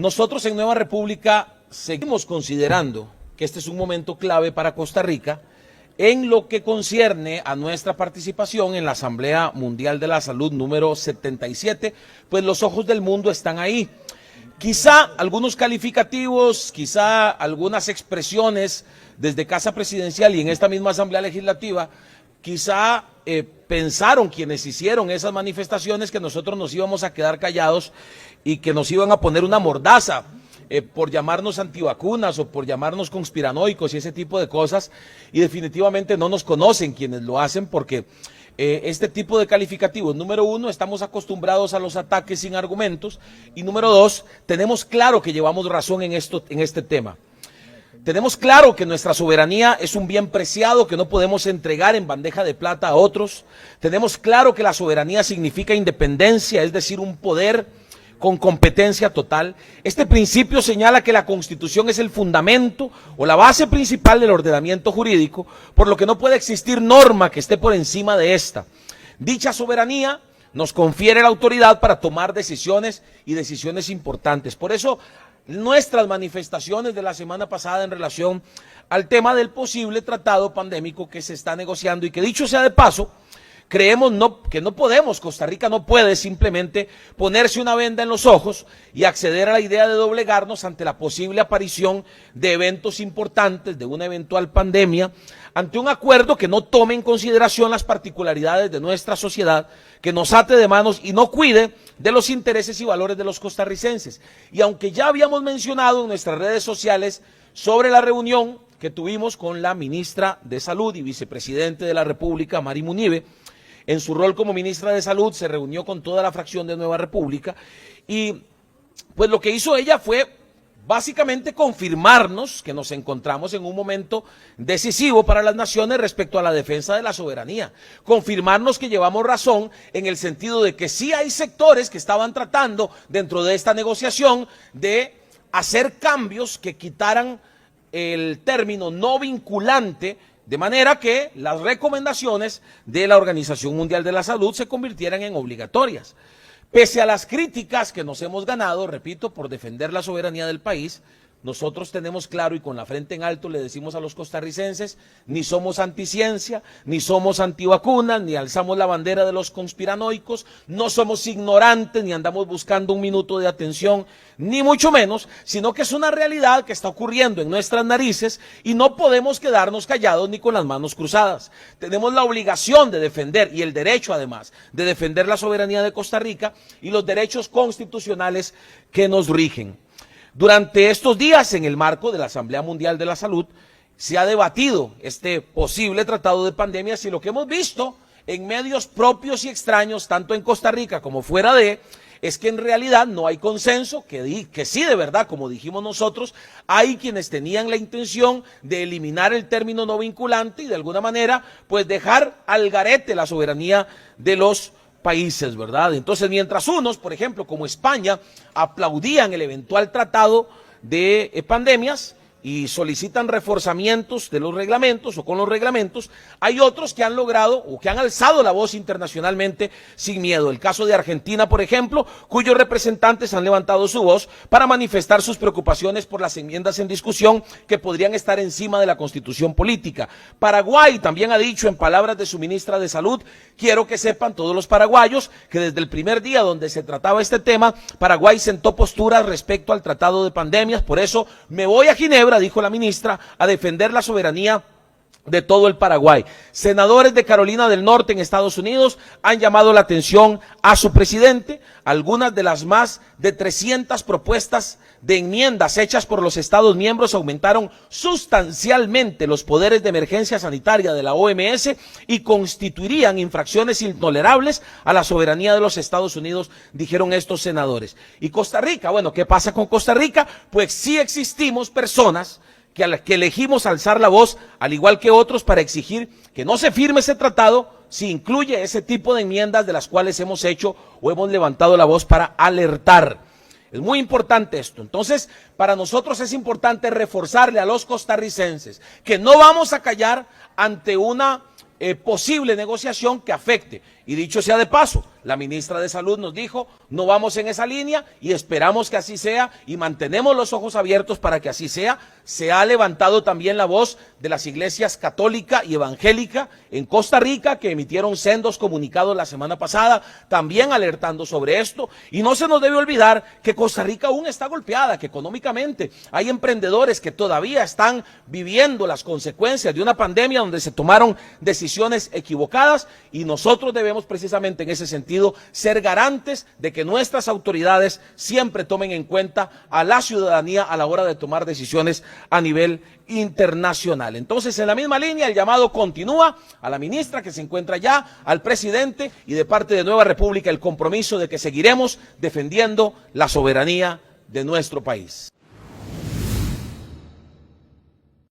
Nosotros en Nueva República seguimos considerando que este es un momento clave para Costa Rica en lo que concierne a nuestra participación en la Asamblea Mundial de la Salud número 77, pues los ojos del mundo están ahí. Quizá algunos calificativos, quizá algunas expresiones desde Casa Presidencial y en esta misma Asamblea Legislativa, quizá pensaron quienes hicieron esas manifestaciones que nosotros nos íbamos a quedar callados y que nos iban a poner una mordaza por llamarnos antivacunas o por llamarnos conspiranoicos y ese tipo de cosas, y definitivamente no nos conocen quienes lo hacen porque este tipo de calificativos, número uno, estamos acostumbrados a los ataques sin argumentos, y número dos, tenemos claro que llevamos razón en este tema. Tenemos claro que nuestra soberanía es un bien preciado que no podemos entregar en bandeja de plata a otros. Tenemos claro que la soberanía significa independencia, es decir, un poder con competencia total. Este principio señala que la Constitución es el fundamento o la base principal del ordenamiento jurídico, por lo que no puede existir norma que esté por encima de esta. Dicha soberanía nos confiere la autoridad para tomar decisiones y decisiones importantes. Por eso, nuestras manifestaciones de la semana pasada en relación al tema del posible tratado pandémico que se está negociando y que, dicho sea de paso, creemos que no podemos, Costa Rica no puede simplemente ponerse una venda en los ojos y acceder a la idea de doblegarnos ante la posible aparición de eventos importantes, de una eventual pandemia, ante un acuerdo que no tome en consideración las particularidades de nuestra sociedad, que nos ate de manos y no cuide de los intereses y valores de los costarricenses. Y aunque ya habíamos mencionado en nuestras redes sociales sobre la reunión que tuvimos con la ministra de Salud y vicepresidente de la República, Mary Munive, en su rol como ministra de Salud se reunió con toda la fracción de Nueva República y pues lo que hizo ella fue básicamente confirmarnos que nos encontramos en un momento decisivo para las naciones respecto a la defensa de la soberanía, confirmarnos que llevamos razón en el sentido de que sí hay sectores que estaban tratando dentro de esta negociación de hacer cambios que quitaran el término no vinculante, de manera que las recomendaciones de la Organización Mundial de la Salud se convirtieran en obligatorias. Pese a las críticas que nos hemos ganado, repito, por defender la soberanía del país, nosotros tenemos claro y con la frente en alto le decimos a los costarricenses, ni somos anticiencia, ni somos antivacunas, ni alzamos la bandera de los conspiranoicos, no somos ignorantes, ni andamos buscando un minuto de atención, ni mucho menos, sino que es una realidad que está ocurriendo en nuestras narices y no podemos quedarnos callados ni con las manos cruzadas. Tenemos la obligación de defender, y el derecho además, de defender la soberanía de Costa Rica y los derechos constitucionales que nos rigen. Durante estos días, en el marco de la Asamblea Mundial de la Salud, se ha debatido este posible tratado de pandemias y lo que hemos visto en medios propios y extraños, tanto en Costa Rica como fuera de, es que en realidad no hay consenso, que sí de verdad, como dijimos nosotros, hay quienes tenían la intención de eliminar el término no vinculante y de alguna manera pues dejar al garete la soberanía de los países, ¿verdad? Entonces, mientras unos, por ejemplo, como España, aplaudían el eventual tratado de pandemias y solicitan reforzamientos de los reglamentos o con los reglamentos, hay otros que han logrado o que han alzado la voz internacionalmente sin miedo. El caso de Argentina, por ejemplo, cuyos representantes han levantado su voz para manifestar sus preocupaciones por las enmiendas en discusión que podrían estar encima de la Constitución política. Paraguay también ha dicho, en palabras de su ministra de Salud, quiero que sepan todos los paraguayos que desde el primer día donde se trataba este tema, Paraguay sentó posturas respecto al tratado de pandemias, por eso me voy a Ginebra, dijo la ministra, a defender la soberanía de todo el Paraguay. Senadores de Carolina del Norte en Estados Unidos han llamado la atención a su presidente. Algunas de las más de 300 propuestas de enmiendas hechas por los Estados miembros aumentaron sustancialmente los poderes de emergencia sanitaria de la OMS y constituirían infracciones intolerables a la soberanía de los Estados Unidos, dijeron estos senadores. Y Costa Rica, bueno, ¿qué pasa con Costa Rica? Pues sí existimos personas que elegimos alzar la voz, al igual que otros, para exigir que no se firme ese tratado si incluye ese tipo de enmiendas de las cuales hemos hecho o hemos levantado la voz para alertar. Es muy importante esto. Entonces, para nosotros es importante reforzarle a los costarricenses que no vamos a callar ante una posible negociación que afecte Y dicho sea de paso, la ministra de Salud nos dijo, no vamos en esa línea y esperamos que así sea y mantenemos los ojos abiertos para que así sea. Se ha levantado también la voz de las iglesias católica y evangélica en Costa Rica, que emitieron sendos comunicados la semana pasada, también alertando sobre esto. Y no se nos debe olvidar que Costa Rica aún está golpeada, que económicamente hay emprendedores que todavía están viviendo las consecuencias de una pandemia donde se tomaron decisiones equivocadas, y nosotros debemos precisamente en ese sentido ser garantes de que nuestras autoridades siempre tomen en cuenta a la ciudadanía a la hora de tomar decisiones a nivel internacional. Entonces, en la misma línea, el llamado continúa a la ministra que se encuentra allá, al presidente, y de parte de Nueva República el compromiso de que seguiremos defendiendo la soberanía de nuestro país.